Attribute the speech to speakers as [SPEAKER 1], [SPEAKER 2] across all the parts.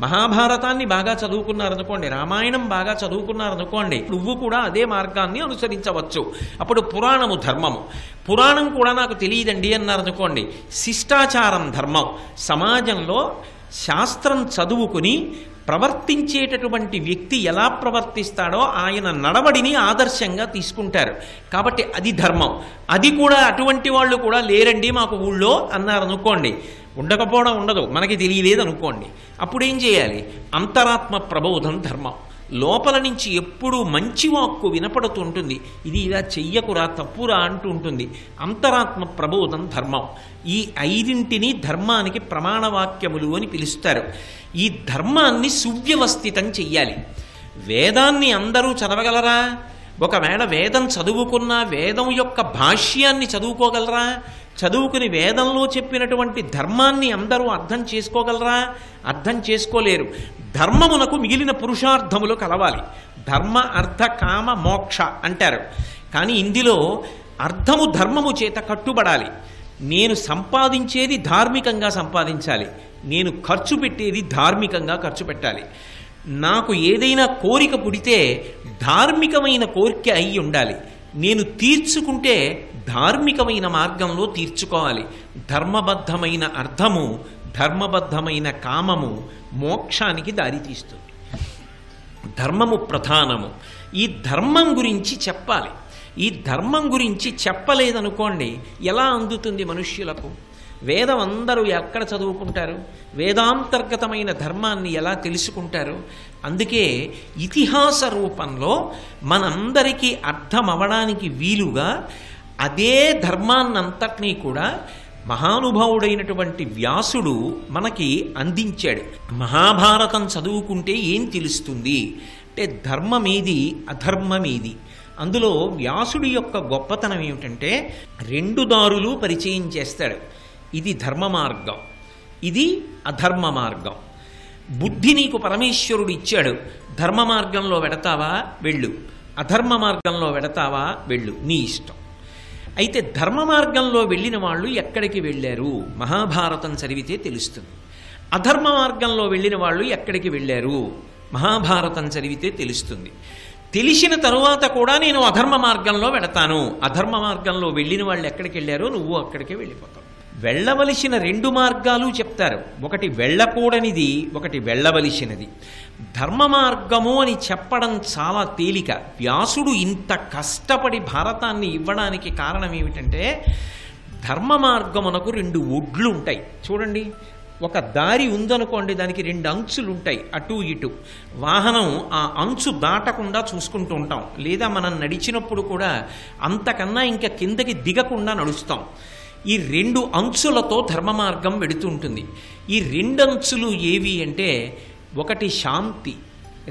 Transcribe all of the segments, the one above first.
[SPEAKER 1] మహాభారతాన్ని బాగా చదువుకున్నారనుకోండి, రామాయణం బాగా చదువుకున్నారనుకోండి, నువ్వు కూడా అదే మార్గాన్ని అనుసరించవచ్చు. అప్పుడు పురాణము ధర్మము. పురాణం కూడా నాకు తెలియదండి అన్నారనుకోండి, శిష్టాచారం ధర్మం. సమాజంలో శాస్త్రం చదువుకుని ప్రవర్తించేటటువంటి వ్యక్తి ఎలా ప్రవర్తిస్తాడో ఆయన నడవడిని ఆదర్శంగా తీసుకుంటారు. కాబట్టి అది ధర్మం. అది కూడా అటువంటి వాళ్ళు కూడా లేరండి మాకు ఊళ్ళో అన్నారనుకోండి, ఉండకపోవడం ఉండదు, మనకి తెలియలేదు అనుకోండి, అప్పుడేం చేయాలి? అంతరాత్మ ప్రబోధం ధర్మం. లోపల నుంచి ఎప్పుడూ మంచి వాక్కు వినపడుతూ ఉంటుంది, ఇది ఇలా చెయ్యకురా తప్పురా అంటూ ఉంటుంది. అంతరాత్మ ప్రబోధం ధర్మం. ఈ ఐదింటిని ధర్మానికి ప్రమాణవాక్యములు అని పిలుస్తారు. ఈ ధర్మాన్ని సువ్యవస్థితం చెయ్యాలి. వేదాన్ని అందరూ చదవగలరా? ఒకవేళ వేదం చదువుకున్నా వేదం యొక్క భాష్యాన్ని చదువుకోగలరా? చదువుకుని వేదంలో చెప్పినటువంటి ధర్మాన్ని అందరూ అర్థం చేసుకోగలరా? అర్థం చేసుకోలేరు. ధర్మమునకు మిగిలిన పురుషార్థములు కలవాలి. ధర్మ అర్థ కామ మోక్ష అంటారు. కానీ ఇందులో అర్థము ధర్మము చేత కట్టుబడాలి. నేను సంపాదించేది ధార్మికంగా సంపాదించాలి, నేను ఖర్చు పెట్టేది ధార్మికంగా ఖర్చు పెట్టాలి. నాకు ఏదైనా కోరిక పుడితే ధార్మికమైన కోరిక అయి ఉండాలి. నేను తీర్చుకుంటే ధార్మికమైన మార్గంలో తీర్చుకోవాలి. ధర్మబద్ధమైన అర్థము, ధర్మబద్ధమైన కామము మోక్షానికి దారితీస్తుంది. ధర్మము ప్రధానము. ఈ ధర్మం గురించి చెప్పాలి. ఈ ధర్మం గురించి చెప్పలేదనుకోండి, ఎలా అందుతుంది మనుష్యులకు? వేదం అందరూ ఎక్కడ చదువుకుంటారు? వేదాంతర్గతమైన ధర్మాన్ని ఎలా తెలుసుకుంటారు? అందుకే ఇతిహాస రూపంలో మనందరికీ అర్థం అవడానికి వీలుగా అదే ధర్మాన్నంతటినీ కూడా మహానుభావుడైనటువంటి వ్యాసుడు మనకి అందించాడు. మహాభారతం చదువుకుంటే ఏం తెలుస్తుంది అంటే ధర్మమేది అధర్మమేది. అందులో వ్యాసుడి యొక్క గొప్పతనం ఏమిటంటే రెండు దారులు పరిచయం చేస్తాడు. ఇది ధర్మ మార్గం, ఇది అధర్మ మార్గం. బుద్ధి నీకు పరమేశ్వరుడు ఇచ్చాడు. ధర్మ మార్గంలో వెడతావా వెళ్ళు, అధర్మ మార్గంలో వెడతావా వెళ్ళు, నీ ఇష్టం. అయితే ధర్మ మార్గంలో వెళ్ళిన వాళ్ళు ఎక్కడికి వెళ్ళారు మహాభారతం చదివితే తెలుస్తుంది. అధర్మ మార్గంలో వెళ్ళిన వాళ్ళు ఎక్కడికి వెళ్ళారు మహాభారతం చదివితే తెలుస్తుంది. తెలిసిన తరువాత కూడా నేను అధర్మ మార్గంలో వెడతాను, అధర్మ మార్గంలో వెళ్ళిన వాళ్ళు ఎక్కడికి వెళ్ళారో నువ్వు అక్కడికే వెళ్ళిపోతావు. వెళ్ళవలసిన రెండు మార్గాలు చెప్తారు, ఒకటి వెళ్ళకూడనిది, ఒకటి వెళ్ళవలసినది. ధర్మ మార్గము అని చెప్పడం చాలా తేలిక. వ్యాసుడు ఇంత కష్టపడి భారతాన్ని ఇవ్వడానికి కారణం ఏమిటంటే ధర్మ మార్గమునకు రెండు ఒడ్లు ఉంటాయి. చూడండి, ఒక దారి ఉందనుకోండి, దానికి రెండు అంచులు ఉంటాయి, అటు ఇటు. వాహనం ఆ అంచు దాటకుండా చూసుకుంటూ ఉంటాం, లేదా మనం నడిచినప్పుడు కూడా అంతకన్నా ఇంకా కిందకి దిగకుండా నడుస్తాం. ఈ రెండు అంచులతో ధర్మ మార్గం వెడుతూ ఉంటుంది. ఈ రెండు అంచులు ఏవి అంటే ఒకటి శాంతి,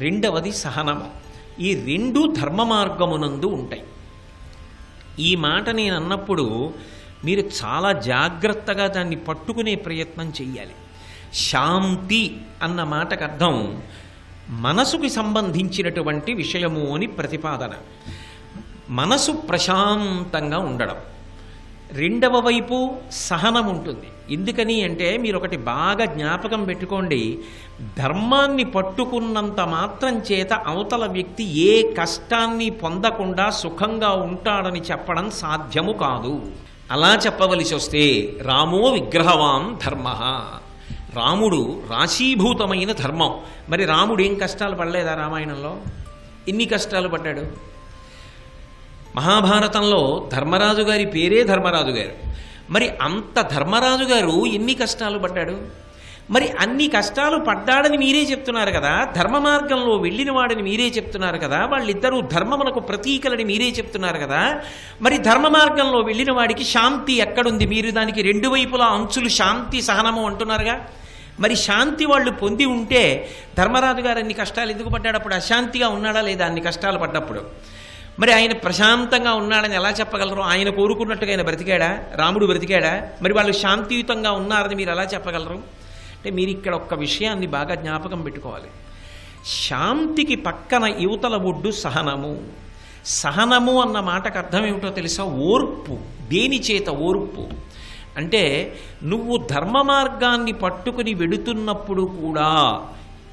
[SPEAKER 1] రెండవది సహనము. ఈ రెండు ధర్మ మార్గమునందు ఉంటాయి. ఈ మాట నేను అన్నప్పుడు మీరు చాలా జాగ్రత్తగా దాన్ని పట్టుకునే ప్రయత్నం చెయ్యాలి. శాంతి అన్న మాటకు అర్థం మనసుకి సంబంధించినటువంటి విషయము అని ప్రతిపాదన. మనసు ప్రశాంతంగా ఉండడం. రెండవ వైపు సహనం ఉంటుంది. ఎందుకని అంటే మీరు ఒకటి బాగా జ్ఞాపకం పెట్టుకోండి, ధర్మాన్ని పట్టుకున్నంత మాత్రం చేత అవతల వ్యక్తి ఏ కష్టాన్ని పొందకుండా సుఖంగా ఉంటాడని చెప్పడం సాధ్యము కాదు. అలా చెప్పవలసి వస్తే రామో విగ్రహవాన్ ధర్మ, రాముడు రాశీభూతమైన ధర్మం. మరి రాముడు ఏం కష్టాలు పడలేదా రామాయణంలో? ఎన్ని కష్టాలు పడ్డాడు? మహాభారతంలో ధర్మరాజు గారి పేరే ధర్మరాజు గారు. మరి అంత ధర్మరాజు గారు ఎన్ని కష్టాలు పడ్డాడు? మరి అన్ని కష్టాలు పడ్డాడని మీరే చెప్తున్నారు కదా, ధర్మ మార్గంలో వెళ్ళిన వాడిని మీరే చెప్తున్నారు కదా, వాళ్ళిద్దరూ ధర్మమునకు ప్రతీకలని మీరే చెప్తున్నారు కదా. మరి ధర్మ మార్గంలో వెళ్ళిన వాడికి శాంతి ఎక్కడుంది? మీరు దానికి రెండు వైపులా అంచులు శాంతి సహనము అంటున్నారుగా. మరి శాంతి వాళ్ళు పొంది ఉంటే ధర్మరాజు గారు అన్ని కష్టాలు ఎందుకు పడ్డాడు? అప్పుడు అశాంతిగా ఉన్నాడా లేదా అన్ని కష్టాలు పడ్డప్పుడు? మరి ఆయన ప్రశాంతంగా ఉన్నాడని ఎలా చెప్పగలరు? ఆయన కోరుకున్నట్టుగా ఆయన బ్రతికాడా? రాముడు బ్రతికాడా? మరి వాళ్ళు శాంతియుతంగా ఉన్నారని మీరు ఎలా చెప్పగలరు? అంటే మీరు ఇక్కడ ఒక్క విషయాన్ని బాగా జ్ఞాపకం పెట్టుకోవాలి. శాంతికి పక్కన యువతల ఒడ్డు సహనము. సహనము అన్న మాటకు అర్థం ఏమిటో తెలుసా? ఓర్పు. దేని చేత ఓర్పు అంటే నువ్వు ధర్మ మార్గాన్ని పట్టుకుని వెడుతున్నప్పుడు కూడా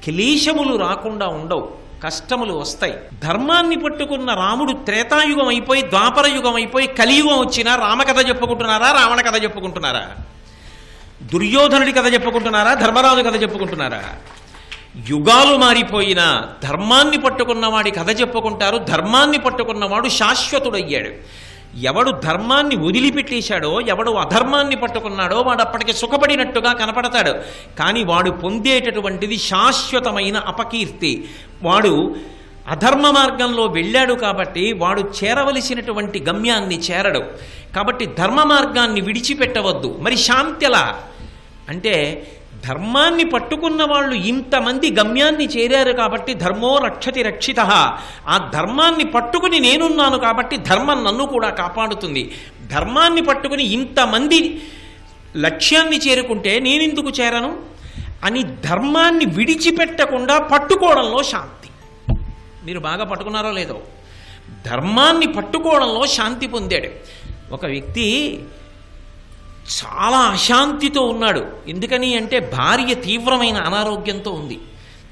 [SPEAKER 1] క్లేశములు రాకుండా ఉండవు, కష్టములు వస్తాయి. ధర్మాన్ని పట్టుకున్న రాముడు త్రేతాయుగం అయిపోయి ద్వాపర యుగం అయిపోయి కలియుగం వచ్చినా రామకథ చెప్పుకుంటున్నారా, రావణ కథ చెప్పుకుంటున్నారా? దుర్యోధనుడి కథ చెప్పుకుంటున్నారా, ధర్మరాజు కథ చెప్పుకుంటున్నారా? యుగాలు మారిపోయినా ధర్మాన్ని పట్టుకున్నవాడి కథ చెప్పుకుంటారు. ధర్మాన్ని పట్టుకున్నవాడు శాశ్వతుడయ్యాడు. ఎవడు ధర్మాన్ని వదిలిపెట్టేశాడో, ఎవడు అధర్మాన్ని పట్టుకున్నాడో వాడు అప్పటికి సుఖపడినట్టుగా కనపడతాడు. కానీ వాడు పొందేటటువంటిది శాశ్వతమైన అపకీర్తి. వాడు అధర్మ మార్గంలో వెళ్ళాడు కాబట్టి వాడు చేరవలసినటువంటి గమ్యాన్ని చేరడు. కాబట్టి ధర్మ మార్గాన్ని విడిచిపెట్టవద్దు. మరి శాంతిలా అంటే ధర్మాన్ని పట్టుకున్న వాళ్ళు ఇంతమంది గమ్యాన్ని చేరారు కాబట్టి ధర్మో రక్షతి రక్షిత. ఆ ధర్మాన్ని పట్టుకుని నేనున్నాను కాబట్టి ధర్మం నన్ను కూడా కాపాడుతుంది. ధర్మాన్ని పట్టుకుని ఇంతమంది లక్ష్యాన్ని చేరుకుంటే నేనెందుకు చేరను అని ధర్మాన్ని విడిచిపెట్టకుండా పట్టుకోవడంలో శాంతి. మీరు బాగా పట్టుకున్నారో లేదో, ధర్మాన్ని పట్టుకోవడంలో శాంతి పొందాడు. ఒక వ్యక్తి చాలా అశాంతితో ఉన్నాడు. ఎందుకని అంటే భార్య తీవ్రమైన అనారోగ్యంతో ఉంది.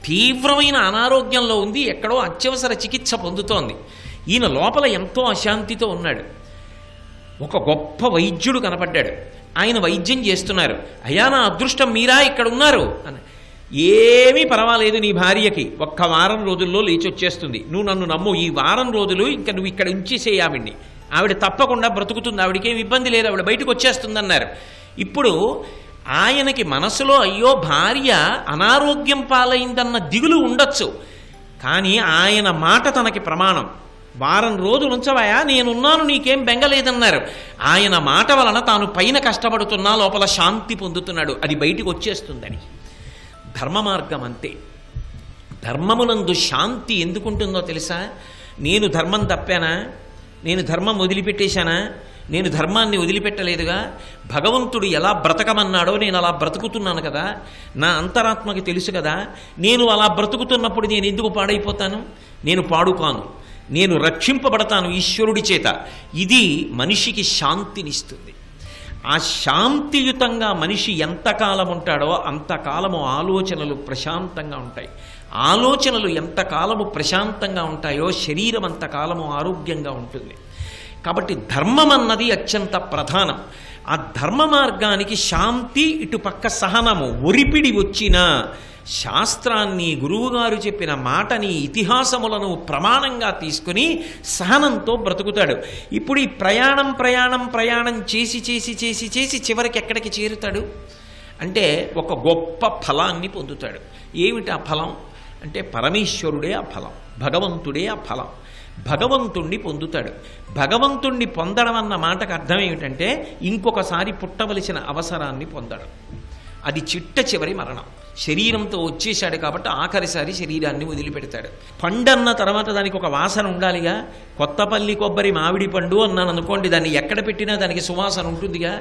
[SPEAKER 1] తీవ్రమైన అనారోగ్యంలో ఉంది, ఎక్కడో అత్యవసర చికిత్స పొందుతోంది. ఈయన లోపల ఎంతో అశాంతితో ఉన్నాడు. ఒక గొప్ప వైద్యుడు కనపడ్డాడు. ఆయన వైద్యం చేస్తున్నారు. అయ్యా, నా అదృష్టం మీరా ఇక్కడ ఉన్నారు అని. ఏమీ పర్వాలేదు, నీ భార్యకి ఒక్క వారం రోజుల్లో లేచి వచ్చేస్తుంది. నువ్వు నన్ను నమ్ము, ఈ వారం రోజులు ఇంకా నువ్వు ఇక్కడ ఉంచేసేయి ఆవిడ్ని, ఆవిడ తప్పకుండా బ్రతుకుతుంది, ఆవిడకేం ఇబ్బంది లేదు, ఆవిడ బయటకు వచ్చేస్తుందన్నారు. ఇప్పుడు ఆయనకి మనసులో అయ్యో భార్య అనారోగ్యం పాలైందన్న దిగులు ఉండొచ్చు. కానీ ఆయన మాట తనకి ప్రమాణం. వారం రోజులు ఉంచవయా, నేనున్నాను, నీకేం బెంగలేదన్నారు. ఆయన మాట వలన తాను పైన కష్టపడుతున్నా లోపల శాంతి పొందుతున్నాడు. అది బయటికి వచ్చేస్తుందని. ధర్మ మార్గం అంతే. ధర్మమునందు శాంతి ఎందుకుంటుందో తెలుసా? నేను ధర్మం తప్పానా, నేను ధర్మం వదిలిపెట్టేశానా, నేను ధర్మాన్ని వదిలిపెట్టలేదుగా, భగవంతుడు ఎలా బ్రతకమన్నాడో నేను అలా బ్రతుకుతున్నాను కదా, నా అంతరాత్మకి తెలుసు కదా, నేను అలా బ్రతుకుతున్నప్పుడు నేను ఎందుకు పాడైపోతాను? నేను పాడుకాను, నేను రక్షింపబడతాను ఈశ్వరుడి చేత. ఇది మనిషికి శాంతినిస్తుంది. ఆ శాంతియుతంగా మనిషి ఎంతకాలం ఉంటాడో అంతకాలము ఆలోచనలు ప్రశాంతంగా ఉంటాయి. ఆలోచనలు ఎంతకాలము ప్రశాంతంగా ఉంటాయో శరీరం అంతకాలము ఆరోగ్యంగా ఉంటుంది. కాబట్టి ధర్మం అన్నది అత్యంత ప్రధానం. ఆ ధర్మ మార్గానికి శాంతి, ఇటుపక్క సహనము. ఒరిపిడి వచ్చిన శాస్త్రాన్ని, గురువుగారు చెప్పిన మాటని, ఇతిహాసములను ప్రమాణంగా తీసుకుని సహనంతో బ్రతుకుతాడు. ఇప్పుడు ఈ ప్రయాణం చేసి చేసి చేసి చేసి చివరికి ఎక్కడికి చేరుతాడు అంటే ఒక గొప్ప ఫలాన్ని పొందుతాడు. ఏమిటి ఆ ఫలం అంటే పరమేశ్వరుడే ఆ ఫలం, భగవంతుడే ఆ ఫలం. భగవంతుణ్ణి పొందుతాడు. భగవంతుణ్ణి పొందడం అన్న మాటకు అర్థం ఏమిటంటే ఇంకొకసారి పుట్టవలసిన అవసరాన్ని పొందడం. అది చిట్ట చివరి మరణం. శరీరంతో వచ్చేశాడు కాబట్టి ఆఖరిసారి శరీరాన్ని వదిలిపెడతాడు. పండన్న తర్వాత దానికి ఒక వాసన ఉండాలిగా. కొత్తపల్లి కొబ్బరి మామిడి పండు అన్నాను అనుకోండి, దాన్ని ఎక్కడ పెట్టినా దానికి సువాసన ఉంటుందిగా.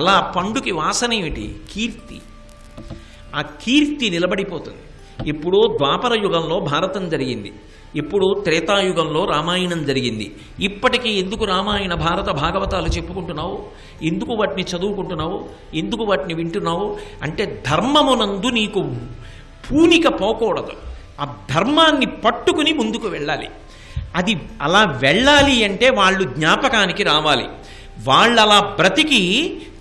[SPEAKER 1] అలా పండుకి వాసన ఏమిటి? కీర్తి. ఆ కీర్తి నిలబడిపోతుంది. ఇప్పుడు ద్వాపర యుగంలో భారతం జరిగింది, ఇప్పుడు త్రేతాయుగంలో రామాయణం జరిగింది. ఇప్పటికీ ఎందుకు రామాయణ భారత భాగవతాలు చెప్పుకుంటున్నావు? ఎందుకు వాటిని చదువుకుంటున్నావు? ఎందుకు వాటిని వింటున్నావు అంటే ధర్మమునందు నీకు పూనిక పోకూడదు. ఆ ధర్మాన్ని పట్టుకుని ముందుకు వెళ్ళాలి. అది అలా వెళ్ళాలి అంటే వాళ్ళు జ్ఞాపకానికి రావాలి. వాళ్ళు అలా బ్రతికి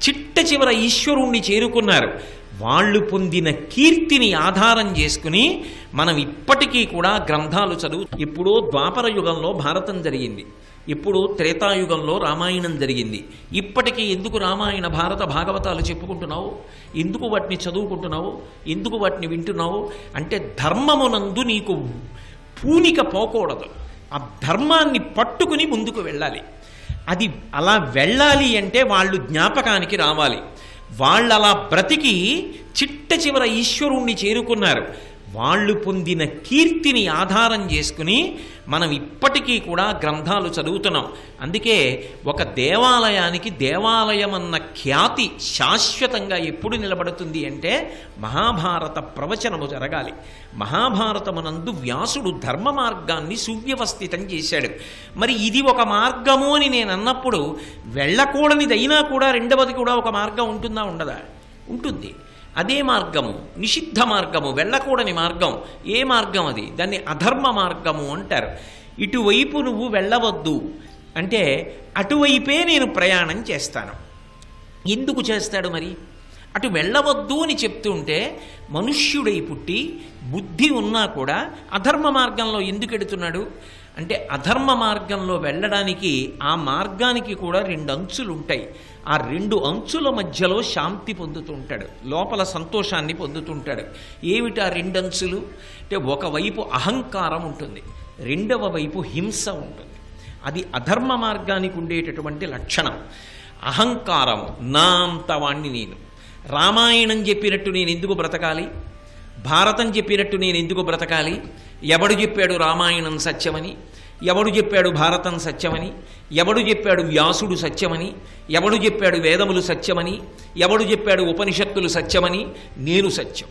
[SPEAKER 1] చిట్ట చివర ఈశ్వరుణ్ణి చేరుకున్నారు. వాళ్ళు పొందిన కీర్తిని ఆధారం చేసుకుని మనం ఇప్పటికీ కూడా గ్రంథాలు చదువు. ఇప్పుడు ద్వాపర యుగంలో భారతం జరిగింది, ఇప్పుడు త్రేతాయుగంలో రామాయణం జరిగింది. ఇప్పటికీ ఎందుకు రామాయణ భారత భాగవతాలు చెప్పుకుంటున్నావు? ఎందుకు వాటిని చదువుకుంటున్నావు? ఎందుకు వాటిని వింటున్నావు అంటే ధర్మమునందు నీకు పూనిక పోకూడదు. ఆ ధర్మాన్ని పట్టుకుని ముందుకు వెళ్ళాలి. అది అలా వెళ్ళాలి అంటే వాళ్ళు జ్ఞాపకానికి రావాలి. వాళ్ళు అలా బ్రతికి చిట్ట చివర ఈశ్వరుణ్ణి చేరుకున్నారు. వాళ్ళు పొందిన కీర్తిని ఆధారం చేసుకుని మనం ఇప్పటికీ కూడా గ్రంథాలు చదువుతున్నాం. అందుకే ఒక దేవాలయానికి దేవాలయం అన్న ఖ్యాతి శాశ్వతంగా ఎప్పుడు నిలబడుతుంది అంటే మహాభారత ప్రవచనము జరగాలి. మహాభారతమునందు వ్యాసుడు ధర్మ మార్గాన్ని సువ్యవస్థితం చేశాడు. మరి ఇది ఒక మార్గము అని నేను అన్నప్పుడు వెళ్ళకూడనిదైనా కూడా రెండవది కూడా ఒక మార్గం ఉంటుందా? ఉండదా? ఉంటుంది. అదే మార్గము నిషిద్ధ మార్గము, వెళ్ళకూడని మార్గం. ఏ మార్గం అది? దాన్ని అధర్మ మార్గము అంటారు. ఇటువైపు నువ్వు వెళ్ళవద్దు అంటే అటువైపే నేను ప్రయాణం చేస్తాను. ఎందుకు చేస్తాడు మరి? అటు వెళ్ళవద్దు అని చెప్తుంటే మనుష్యుడై పుట్టి బుద్ధి ఉన్నా కూడా అధర్మ మార్గంలో ఎందుకు ఎడుతున్నాడు అంటే, అధర్మ మార్గంలో వెళ్ళడానికి ఆ మార్గానికి కూడా 2 అంచులు ఉంటాయి. ఆ 2 అంచుల మధ్యలో శాంతి పొందుతుంటాడు, లోపల సంతోషాన్ని పొందుతుంటాడు. ఏమిటి ఆ 2 అంచులు అంటే, ఒకవైపు అహంకారం ఉంటుంది, రెండవ వైపు హింస ఉంటుంది. అది అధర్మ మార్గానికి ఉండేటటువంటి లక్షణం. అహంకారం, నా అంత వాణ్ణి నేను, రామాయణం చెప్పినట్టు నేను ఎందుకు బ్రతకాలి, భారతం చెప్పినట్టు నేను ఎందుకు బ్రతకాలి, ఎవడు చెప్పాడు రామాయణం సత్యమని, ఎవడు చెప్పాడు భారతం సత్యమని, ఎవడు చెప్పాడు వ్యాసుడు సత్యమని, ఎవడు చెప్పాడు వేదములు సత్యమని, ఎవడు చెప్పాడు ఉపనిషత్తులు సత్యమని, నేను సత్యం,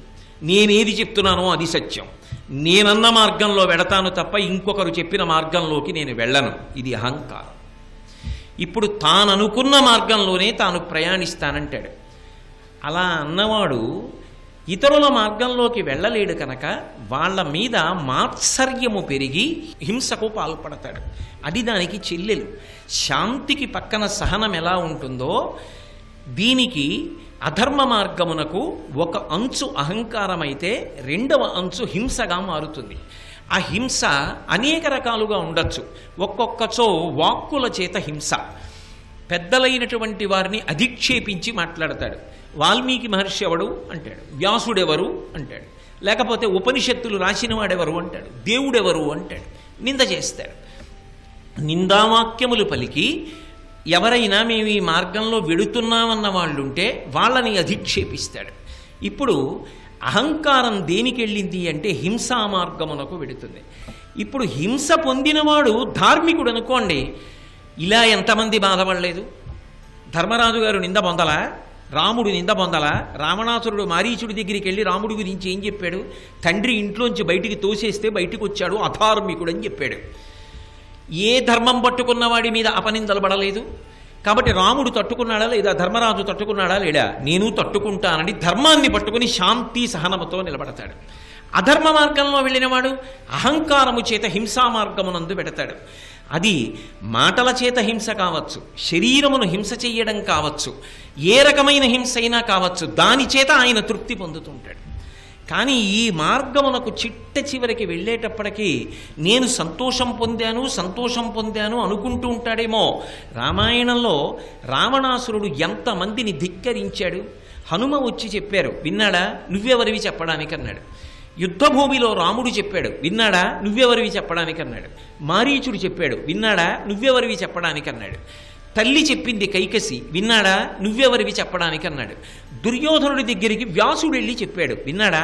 [SPEAKER 1] నేనేది చెప్తున్నానో అది సత్యం, నేనన్న మార్గంలో వెడతాను తప్ప ఇంకొకరు చెప్పిన మార్గంలోకి నేను వెళ్ళను. ఇది అహంకారం. ఇప్పుడు తాననుకున్న మార్గంలోనే తాను ప్రయాణిస్తానంటాడు. అలా అన్నవాడు ఇతరుల మార్గంలోకి వెళ్ళలేడు కనుక వాళ్ళ మీద మాత్సర్యము పెరిగి హింసకు పాల్పడతాడు. అది దానికి చెల్లెలు. శాంతికి పక్కన సహనం ఎలా ఉంటుందో దీనికి అధర్మ మార్గమునకు ఒక అంచు అహంకారమైతే రెండవ అంచు హింసగా మారుతుంది. ఆ హింస అనేక రకాలుగా ఉండొచ్చు. ఒక్కొక్కచో వాక్కుల చేత హింస, పెద్దలైనటువంటి వారిని అధిక్షేపించి మాట్లాడతాడు. వాల్మీకి మహర్షి ఎవడు అంటాడు, వ్యాసుడెవరు అంటాడు, లేకపోతే ఉపనిషత్తులు రాసిన వాడెవరు అంటాడు, దేవుడెవరు అంటాడు, నింద చేస్తాడు. నిందావాక్యములు పలికి ఎవరైనా మేము ఈ మార్గంలో వెడుతున్నామన్న వాళ్ళుంటే వాళ్ళని అధిక్షేపిస్తాడు. ఇప్పుడు అహంకారం దేనికి వెళ్ళింది అంటే హింసా మార్గమునకు వెడుతుంది. ఇప్పుడు హింస పొందినవాడు ధార్మికుడు అనుకోండి, ఇలా ఎంతమంది బాధపడలేదు? ధర్మరాజు గారు నింద పొందలా, రాముడు నింద పొందలా? రావణాసురుడు మారీచుడి దగ్గరికి వెళ్ళి రాముడి గురించి ఏం చెప్పాడు? తండ్రి ఇంట్లోంచి బయటికి తోసేస్తే బయటికి వచ్చాడు, అధార్మికుడు అని చెప్పాడు. ఏ ధర్మం పట్టుకున్నవాడి మీద అపనిందలు పడలేదు. కాబట్టి రాముడు తట్టుకున్నాడా లేదా, ధర్మరాజు తట్టుకున్నాడా లేడా? నేను తట్టుకుంటానని ధర్మాన్ని పట్టుకుని శాంతి సహనముతో నిలబడతాడు. అధర్మ మార్గంలో వెళ్ళినవాడు అహంకారము చేత హింసా మార్గమునందు పెడతాడు. అది మాటల చేత హింస కావచ్చు, శరీరమును హింస చెయ్యడం కావచ్చు, ఏ రకమైన హింస అయినా కావచ్చు, దాని చేత ఆయన తృప్తి పొందుతుంటాడు. కానీ ఈ మార్గమునకు చిట్ట చివరికి వెళ్ళేటప్పటికీ నేను సంతోషం పొందాను అనుకుంటూ ఉంటాడేమో. రామాయణంలో రావణాసురుడు ఎంతమందిని ధిక్కరించాడు. హనుమ వచ్చి చెప్పారు, విన్నాడా? నువ్వెవరివి చెప్పడానికి అన్నాడు. యుద్ధభూమిలో రాముడు చెప్పాడు, విన్నాడా? నువ్వెవరివి చెప్పడానికి అన్నాడు. మారీచుడు చెప్పాడు, విన్నాడా? నువ్వెవరివి చెప్పడానికి అన్నాడు. తల్లి చెప్పింది కైకసి, విన్నాడా? నువ్వెవరివి చెప్పడానికి అన్నాడు. దుర్యోధనుడి దగ్గరికి వ్యాసుడు వెళ్ళి చెప్పాడు, విన్నాడా?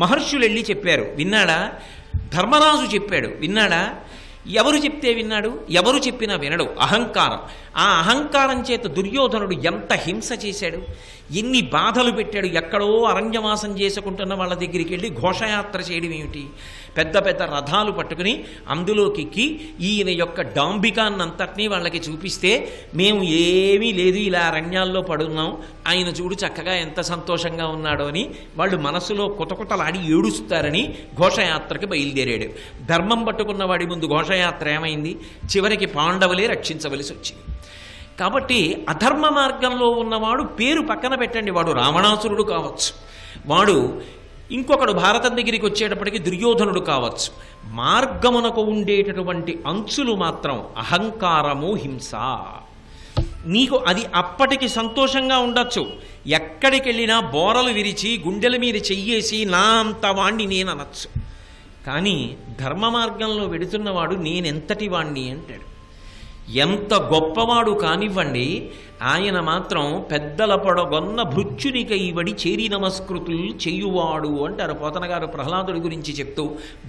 [SPEAKER 1] మహర్షులు వెళ్ళి చెప్పారు, విన్నాడా? ధర్మరాజు చెప్పాడు, విన్నాడా? ఎవరు చెప్తే విన్నాడు? ఎవరు చెప్పినా వినడు. అహంకారం. ఆ అహంకారం చేత దుర్యోధనుడు ఎంత హింస చేశాడు, ఎన్ని బాధలు పెట్టాడు. ఎక్కడో అరణ్యవాసం చేసుకుంటున్న వాళ్ళ దగ్గరికి వెళ్ళి ఘోషయాత్ర చేయడం ఏమిటి? పెద్ద పెద్ద రథాలు పట్టుకుని అందులోకి ఈయన యొక్క డాంబికాన్నంతటినీ వాళ్ళకి చూపిస్తే, మేము ఏమీ లేదు, ఇలా అరణ్యాల్లో పడున్నాం, ఆయన చూడు చక్కగా ఎంత సంతోషంగా ఉన్నాడో అని వాళ్ళు మనసులో కుతకుతలాడి ఏడుస్తారని ఘోషయాత్రకి బయలుదేరాడు. ధర్మం పట్టుకున్న వాడి ముందు ఘోషయాత్ర ఏమైంది? చివరికి పాండవులే రక్షించవలసి వచ్చింది. కాబట్టి అధర్మ మార్గంలో ఉన్నవాడు పేరు పక్కన పెట్టండి, వాడు రావణాసురుడు కావచ్చు, వాడు ఇంకొకడు భారతం దగ్గరికి వచ్చేటప్పటికి దుర్యోధనుడు కావచ్చు. మార్గమునకు ఉండేటటువంటి అంచులు మాత్రం అహంకారము, హింస. నీకు అది అప్పటికి సంతోషంగా ఉండొచ్చు, ఎక్కడికి వెళ్ళినా బోరలు విరిచి గుండెల మీద చెయ్యేసి నా అంత వాణ్ణి నేను అనొచ్చు. కానీ ధర్మ మార్గంలో వెడుతున్నవాడు నేనెంతటి వాణ్ణి అంటాడు. ఎంత గొప్పవాడు కానివ్వండి, ఆయన మాత్రం పెద్దల పొడగొన్న భృత్యునికైవడి చేరి నమస్కృతులు చేయువాడు అంటారు పోతన గారు ప్రహ్లాదుడి గురించి చెప్తూ.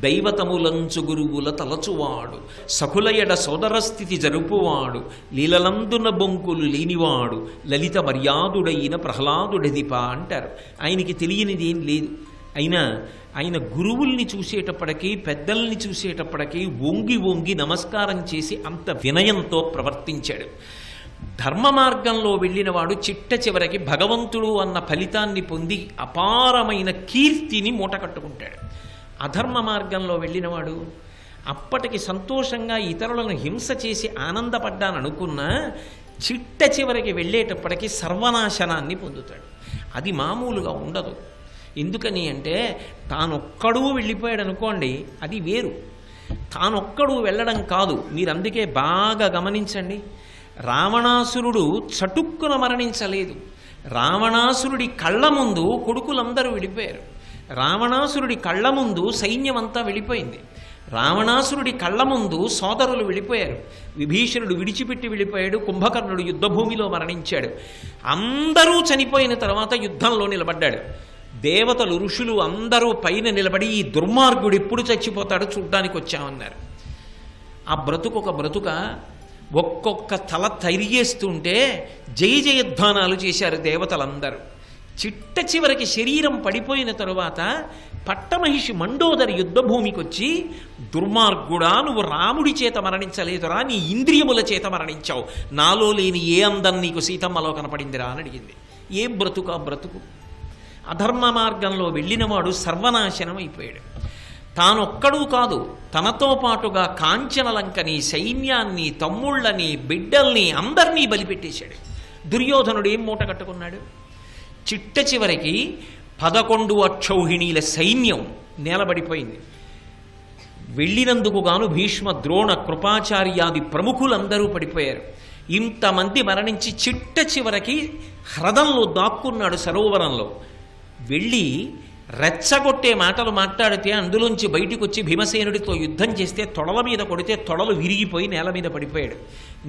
[SPEAKER 1] దైవతములంచు గురువుల తలచువాడు, సకులయడ సోదర స్థితి జరుపువాడు, లీలలందున బొంకులు లేనివాడు, లలిత మర్యాదుడైన ప్రహ్లాదుడదిప అంటారు. ఆయనకి తెలియనిది ఏం లేదు. అయినా ఆయన గురువుల్ని చూసేటప్పటికీ, పెద్దల్ని చూసేటప్పటికీ వంగి వంగి నమస్కారం చేసి అంత వినయంతో ప్రవర్తించాడు. ధర్మ మార్గంలో వెళ్ళినవాడు చిట్ట చివరికి భగవంతుడు అన్న ఫలితాన్ని పొంది అపారమైన కీర్తిని మూటకట్టుకుంటాడు. అధర్మ మార్గంలో వెళ్ళినవాడు అప్పటికి సంతోషంగా ఇతరులను హింస చేసి ఆనందపడ్డాననుకున్నా చిట్ట చివరికి వెళ్ళేటప్పటికి సర్వనాశనాన్ని పొందుతాడు. అది మామూలుగా ఉండదు. ఎందుకని అంటే తానొక్కడూ వెళ్ళిపోయాడు అనుకోండి, అది వేరు. తానొక్కడూ వెళ్ళడం కాదు. మీరు అందుకే బాగా గమనించండి, రావణాసురుడు చటుక్కున మరణించలేదు. రావణాసురుడి కళ్ళ ముందు కొడుకులందరూ వెళ్ళిపోయారు. రావణాసురుడి కళ్ళ ముందు సైన్యం అంతా వెళ్ళిపోయింది. రావణాసురుడి కళ్ళ ముందు సోదరులు వెళ్ళిపోయారు. విభీషణుడు విడిచిపెట్టి వెళ్ళిపోయాడు. కుంభకర్ణుడు యుద్ధభూమిలో మరణించాడు. అందరూ చనిపోయిన తర్వాత యుద్ధంలో నిలబడ్డాడు. దేవతలు ఋషులు అందరూ పైన నిలబడి ఈ దుర్మార్గుడు ఎప్పుడు చచ్చిపోతాడో చూడ్డానికి వచ్చామన్నారు. ఆ బ్రతుకు ఒక బ్రతుక. ఒక్కొక్క తల తరిగేస్తుంటే జయ జయధ్వానాలు చేశారు దేవతలందరూ. చిట్ట చివరికి శరీరం పడిపోయిన తరువాత పట్టమహిషి మండోదరి యుద్ధభూమికి వచ్చి, దుర్మార్గుడా, నువ్వు రాముడి చేత మరణించలేదురా, నీ ఇంద్రియముల చేత మరణించావు, నాలో లేని ఏ అందం నీకు సీతమ్మలో కనపడిందిరా అని అడిగింది. ఏ బ్రతుకు ఆ బ్రతుకు. అధర్మ మార్గంలో వెళ్ళినవాడు సర్వనాశనం అయిపోయాడు. తానొక్కడూ కాదు, తనతో పాటుగా కాంచనలంకని, సైన్యాన్ని, తమ్ముళ్ళని, బిడ్డల్ని అందరినీ బలిపెట్టేశాడు. దుర్యోధనుడు ఏం మూట కట్టుకున్నాడు? చిట్ట చివరికి 11 అక్షౌహిణీల సైన్యం నేలబడిపోయింది. వెళ్ళినందుకు గాను భీష్మ, ద్రోణ, కృపాచార్యాది ప్రముఖులందరూ పడిపోయారు. ఇంతమంది మరణించి చిట్ట చివరికి హ్రదంలో దాక్కున్నాడు సరోవరంలో. వెళ్ళి రెచ్చగొట్టే మాటలు మాట్లాడితే అందులోంచి బయటికి వచ్చి భీమసేనుడితో యుద్ధం చేస్తే తొడల మీద కొడితే తొడలు విరిగిపోయి నేల మీద పడిపోయాడు.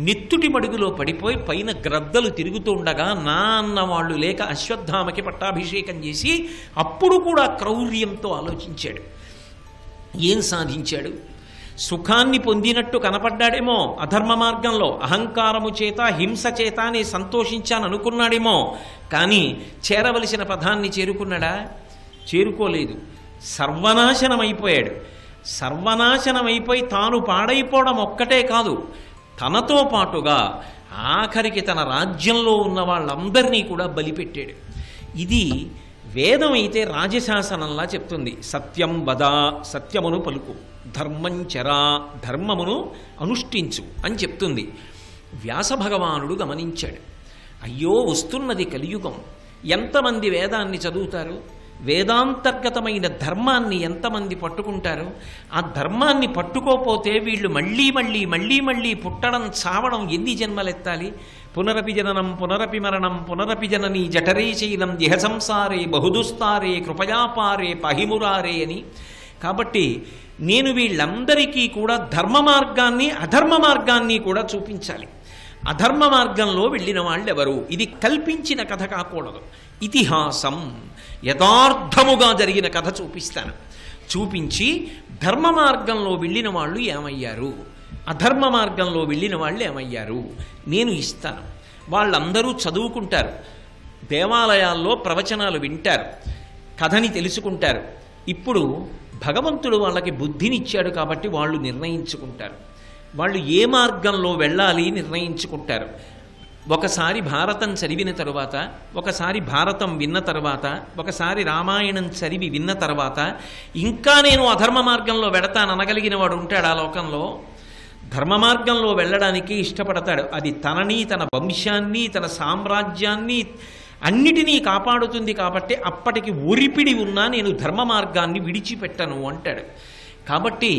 [SPEAKER 1] నిత్తుటి మడుగులో పడిపోయి పైన గ్రద్దలు తిరుగుతూ ఉండగా నా అన్నవాళ్ళు లేక అశ్వత్థామకి పట్టాభిషేకం చేసి అప్పుడు కూడా క్రౌర్యంతో ఆలోచించాడు. ఏం సాధించాడు? సుఖాన్ని పొందినట్టు కనపడ్డాడేమో అధర్మ మార్గంలో, అహంకారము చేత హింస చేత అని సంతోషించాననుకున్నాడేమో, కానీ చేరవలసిన పదాన్ని చేరుకున్నాడా? చేరుకోలేదు. సర్వనాశనమైపోయాడు. సర్వనాశనమైపోయి తాను పాడైపోవడం ఒక్కటే కాదు, తనతో పాటుగా ఆఖరికి తన రాజ్యంలో ఉన్న వాళ్ళందరినీ కూడా బలిపెట్టాడు. ఇది వేదం అయితే రాజశాసనంలా చెప్తుంది. సత్యం వద, సత్యమును పలుకు, ధర్మం చరా, ధర్మమును అనుష్ఠించు అని చెప్తుంది. వ్యాస భగవానుడు గమనించాడు, అయ్యో వస్తున్నది కలియుగం, ఎంతమంది వేదాన్ని చదువుతారు? వేదాంతర్గతమైన ధర్మాన్ని ఎంతమంది పట్టుకుంటారు? ఆ ధర్మాన్ని పట్టుకోపోతే వీళ్ళు మళ్ళీ మళ్ళీ మళ్ళీ మళ్ళీ పుట్టడం, చావడం ఎన్ని జన్మలెత్తాలి? పునరపి జననం పునరపి మరణం పునరపి జనని జఠరే శైలం ఇహ సంసారే బహుదుస్తారే కృపయాపారే పహిమురారే అని. కాబట్టి నేను వీళ్ళందరికీ కూడా ధర్మ మార్గాన్ని అధర్మ మార్గాన్ని కూడా చూపించాలి. అధర్మ మార్గంలో వెళ్ళిన వాళ్ళెవరు? ఇది కల్పించిన కథ కాకూడదు, ఇతిహాసం, యథార్థముగా జరిగిన కథ చూపిస్తాను. చూపించి ధర్మ మార్గంలో వెళ్ళిన వాళ్ళు ఏమయ్యారు, అధర్మ మార్గంలో వెళ్ళిన వాళ్ళు ఏమయ్యారు నేను ఇస్తాను. వాళ్ళందరూ చదువుకుంటారు, దేవాలయాల్లో ప్రవచనాలు వింటారు, కథని తెలుసుకుంటారు. ఇప్పుడు భగవంతుడు వాళ్ళకి బుద్ధినిచ్చాడు కాబట్టి వాళ్ళు నిర్ణయించుకుంటారు. వాళ్ళు ఏ మార్గంలో వెళ్ళాలి నిర్ణయించుకుంటారు. ఒకసారి భారతం చదివిన తరువాత, ఒకసారి భారతం విన్న తర్వాత, ఒకసారి రామాయణం చదివి విన్న తర్వాత ఇంకా నేను అధర్మ మార్గంలో వెడతాననగలిగిన వాడు ఉంటాడు ఆ లోకంలో? ధర్మ మార్గంలో వెళ్ళడానికి ఇష్టపడతాడు. అది తనని, తన వంశాన్ని, తన సామ్రాజ్యాన్ని అన్నిటినీ కాపాడుతుంది కాబట్టి అప్పటికి ఒరిపిడి ఉన్నా నేను ధర్మ మార్గాన్ని విడిచిపెట్టను అంటాడు. కాబట్టి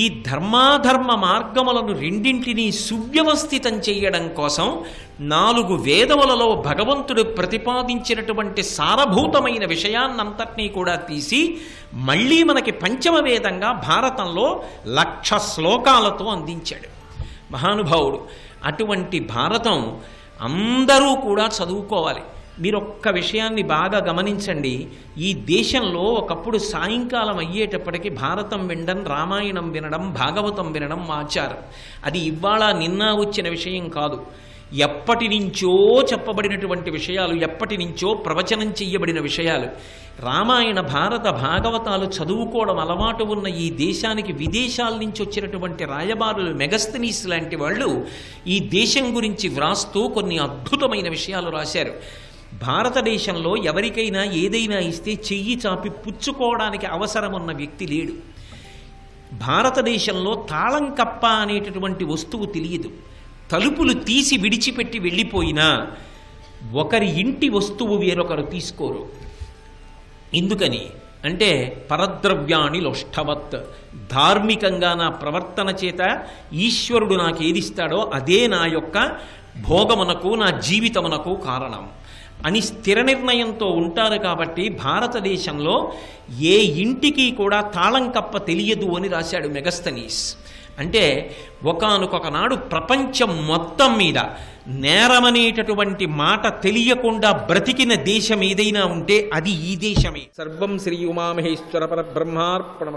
[SPEAKER 1] ఈ ధర్మాధర్మ మార్గములను రెండింటినీ సువ్యవస్థితం చేయడం కోసం 4 వేదములలో భగవంతుడు ప్రతిపాదించినటువంటి సారభూతమైన విషయాన్నంతటినీ కూడా తీసి మళ్ళీ మనకి పంచమ వేదంగా భారతంలో 1,00,000 శ్లోకాలతో అందించాడు మహానుభావుడు. అటువంటి భారతం అందరూ కూడా చదువుకోవాలి. మీరొక్క విషయాన్ని బాగా గమనించండి. ఈ దేశంలో ఒకప్పుడు సాయంకాలం అయ్యేటప్పటికి భారతం వినడం, రామాయణం వినడం, భాగవతం వినడం ఆచారం. అది ఇవాళ నిన్న వచ్చిన విషయం కాదు. ఎప్పటి నుంచో చెప్పబడినటువంటి విషయాలు, ఎప్పటి నుంచో ప్రవచనం చెయ్యబడిన విషయాలు. రామాయణ భారత భాగవతాలు చదువుకోవడం అలవాటు ఉన్న ఈ దేశానికి విదేశాల నుంచి వచ్చినటువంటి రాయబారులు మెగస్తనీస్ లాంటి వాళ్ళు ఈ దేశం గురించి వ్రాస్తూ కొన్ని అద్భుతమైన విషయాలు రాశారు. భారతదేశంలో ఎవరికైనా ఏదైనా ఇస్తే చెయ్యి చాపి పుచ్చుకోవడానికి అవసరం ఉన్న వ్యక్తి లేడు. భారతదేశంలో తాళం కప్ప అనేటటువంటి వస్తువు తెలియదు. తలుపులు తీసి విడిచిపెట్టి వెళ్ళిపోయినా ఒకరి ఇంటి వస్తువు వేరొకరు తీసుకోరు. ఎందుకని అంటే పరద్రవ్యాణి లోష్ఠవత్, ధార్మికంగా నా ప్రవర్తన చేత ఈశ్వరుడు నాకు ఏదిస్తాడో అదే నా యొక్క భోగమునకు, నా జీవితమునకు కారణం అని స్థిర నిర్ణయంతో ఉంటారు. కాబట్టి భారతదేశంలో ఏ ఇంటికి కూడా తాళం కప్ప తెలియదు అని రాశాడు మెగస్తనీస్. అంటే ఒకానొక నాడు ప్రపంచం మొత్తం మీద నేరమనేటటువంటి మాట తెలియకుండా బ్రతికిన దేశం ఏదైనా ఉంటే అది ఈ దేశమే. సర్వం శ్రీ ఉమామహేశ్వర పరబ్రహ్మార్పణమస్తు.